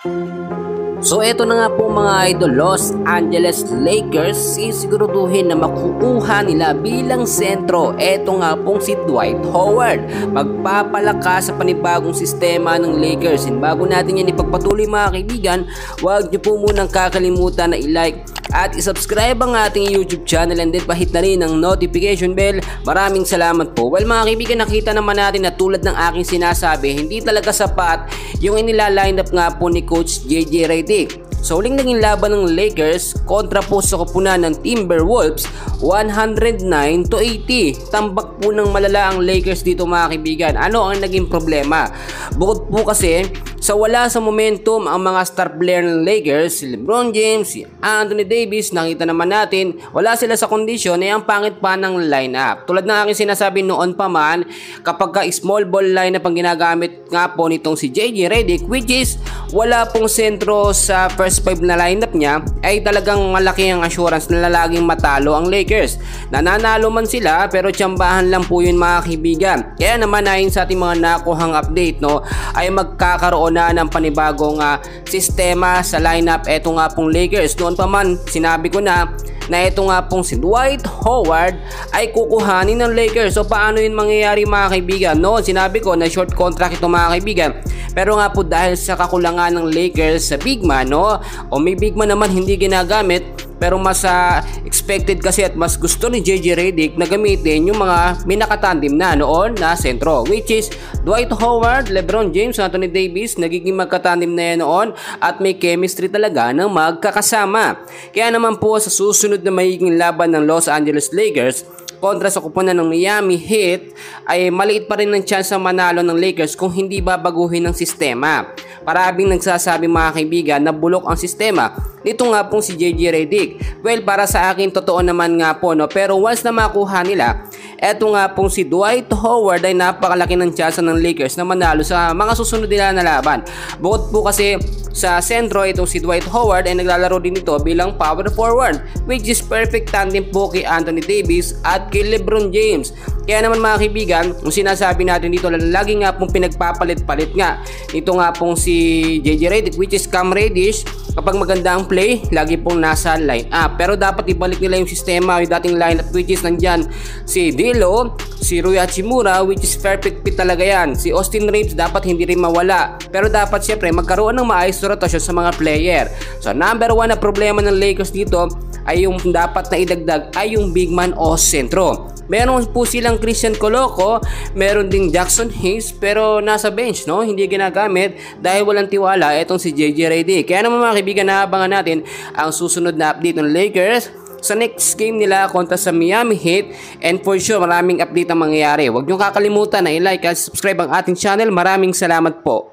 So eto na nga po mga idol, Los Angeles Lakers sisiguraduhin na makukuha nila bilang sentro. Eto nga pong si Dwight Howard. Magpapalakas sa panibagong sistema ng Lakers. And bago natin yan ipagpatuloy mga kaibigan, huwag niyo po munang kakalimutan na i-like at isubscribe ang ating YouTube channel and then pahit na rin ang notification bell. Maraming salamat po. Well mga kaibigan, nakita naman natin na tulad ng aking sinasabi, hindi talaga sapat yung inilaline up nga po ni Coach JJ Redick. So uling naging laban ng Lakers kontra po sa koponan ng Timberwolves 109-80. Tambak po ng malala ang Lakers dito mga kaibigan. Ano ang naging problema? Bukod po kasi sa wala sa momentum ang mga star player ng Lakers, si LeBron James, si Anthony Davis, nakita naman natin wala sila sa kondisyon ay ang pangit pa ng lineup. Tulad ng aking sinasabi noon pa man, kapag ka small ball lineup ang ginagamit nga po nitong si JJ Redick, which is wala pong sentro sa first 5 na lineup niya, ay talagang malaki ang assurance na laging matalo ang Lakers. Nananalo man sila pero tsambahan lang po yun mga kaibigan. Kaya naman ayon sa ating mga nakuhang update ay magkakaroon na ng panibagong sistema sa lineup. Eto nga pong Lakers, noon pa man sinabi ko na ito nga pong si Dwight Howard ay kukuhanin ng Lakers. So paano yun mangyayari mga kaibigan? Noon sinabi ko na short contract ito mga kaibigan, pero nga po dahil sa kakulangan ng Lakers sa big man o may big man naman hindi ginagamit, pero mas expected kasi at mas gusto ni JJ Redick na gamitin yung mga minakatandim na noon na sentro, which is Dwight Howard, LeBron James, Anthony Davis. Nagiging magkatandim na yan noon at may chemistry talaga ng magkakasama. Kaya naman po sa susunod na magiging laban ng Los Angeles Lakers kontra sa koponan ng Miami Heat ay maliit pa rin ang chance na manalo ng Lakers kung hindi babaguhin ng sistema. Maraming nagsasabi mga kaibigan na bulok ang sistema nito nga pong si JJ Redick. Well, para sa akin totoo naman nga po pero once na makuha nila, eto nga pong si Dwight Howard ay napakalaki ng chance ng Lakers na manalo sa mga susunod nila na laban. Bukod po kasi sa sentro, itong si Dwight Howard ay naglalaro din ito bilang power forward, which is perfect tandem po kay Anthony Davis at kay LeBron James. Kaya naman mga kaibigan, kung sinasabi natin dito na lagi nga pong pinagpapalit-palit nga ito nga pong si JJ Redick, which is Cam Reddish. Kapag maganda ang play, lagi pong nasa line-up. Pero dapat ibalik nila yung sistema, yung dating line-up, which is nandyan si D'Lo, si Rui Hachimura, which is perfect fit talaga yan. Si Austin Reeves dapat hindi rin mawala. Pero dapat syempre magkaroon ng maayos na rotasyon sa mga player. So number 1 na problema ng Lakers dito ay yung dapat na idagdag ay yung big man o sentro. Meron po silang Christian Coloco, meron ding Jackson Hayes, pero nasa bench hindi ginagamit dahil walang tiwala itong si JJ Redick. Kaya naman mga kaibigan, naabangan natin ang susunod na update ng Lakers sa next game nila kontra sa Miami Heat, and for sure maraming update ang mangyayari. Huwag niyong kakalimutan na i-like at subscribe ang ating channel. Maraming salamat po.